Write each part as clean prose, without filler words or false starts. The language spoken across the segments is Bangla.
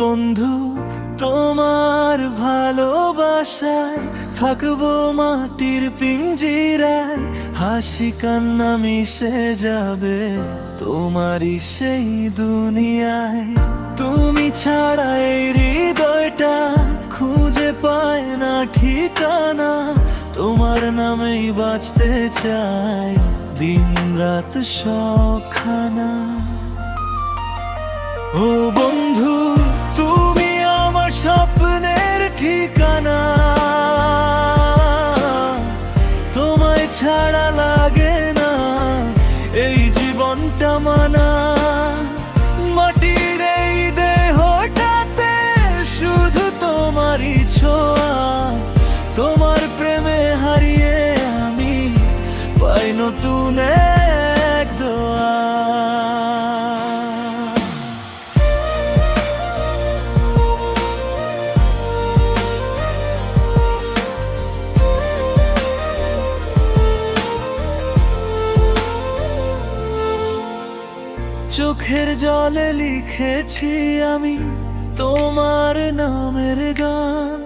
বন্ধু, তোমার ভালোবাসায় থাকবো মাটির পিঞ্জিরায়। হাসি কান্না মিশে যাবে তোমারই সেই দুনিয়ায়। তুমি ছাড়া এই হৃদয়টা খুঁজে পায় না ঠিকানা। তোমার নামেই বাঁচতে চাই দিন রাত সবখানা। ও বন্ধু, তুমি আমার স্বপ্নের ঠিকানা। তোমায় ছাড়া লাগে না এই জীবনটা মানা। মাটির এই দেহটাতে শুধু তোমারই ছোঁয়া। তোমার প্রেমে হারিয়ে আমি পাই নতুন এক দোয়া। চোখের জলে লিখেছি আমি তোমার নামের গান।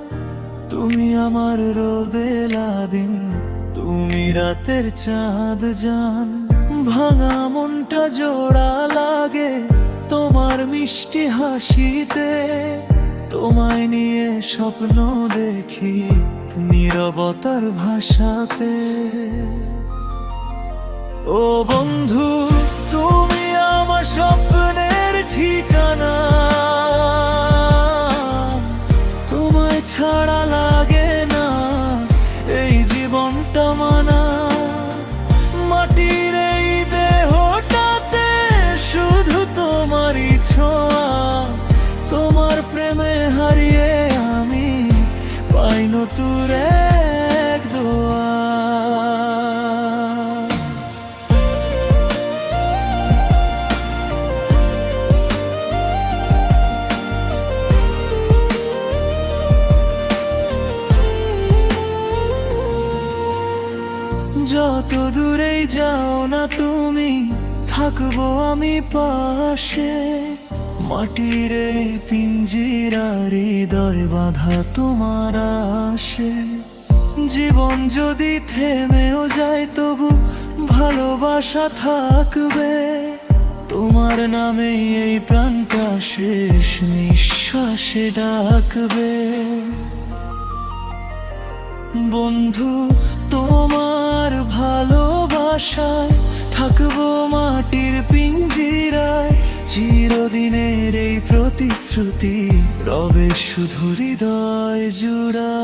তুমি আমার রোদেলা দিন, তুমি রাতের চাঁদ জান। ভাঙা মনটা জোড়া লাগে তোমার মিষ্টি হাসিতে। তোমায় নিয়ে স্বপ্ন দেখি নীরবতার ভাষাতে। ও বন্ধু, তুমি আমার স্বপ্নের ঠিকানা। তোমায় ছাড়া লাগে না এই জীবনটা মানা। মাটির এই দেহটাতে শুধু তোমারই ছোঁয়া। তোমার প্রেমে হারিয়ে আমি পাই নতুন এক দোয়া। যত দূরেই যাও না তুমি, থাকবো আমি পাশে। মাটির এই পিঞ্জিরা হৃদয় বাঁধা তোমার আসে। জীবন যদি থেমেও যায় তবু ভালোবাসা থাকবে। তোমার নামে এই প্রাণটা শেষ নিঃশ্বাসে ডাকবে। বন্ধু, তোমার ভালোবাসায় থাকবো মাটির পিঞ্জিরায়। চিরদিনের এই প্রতিশ্রুতি রবে শুধু হৃদয় জুড়া।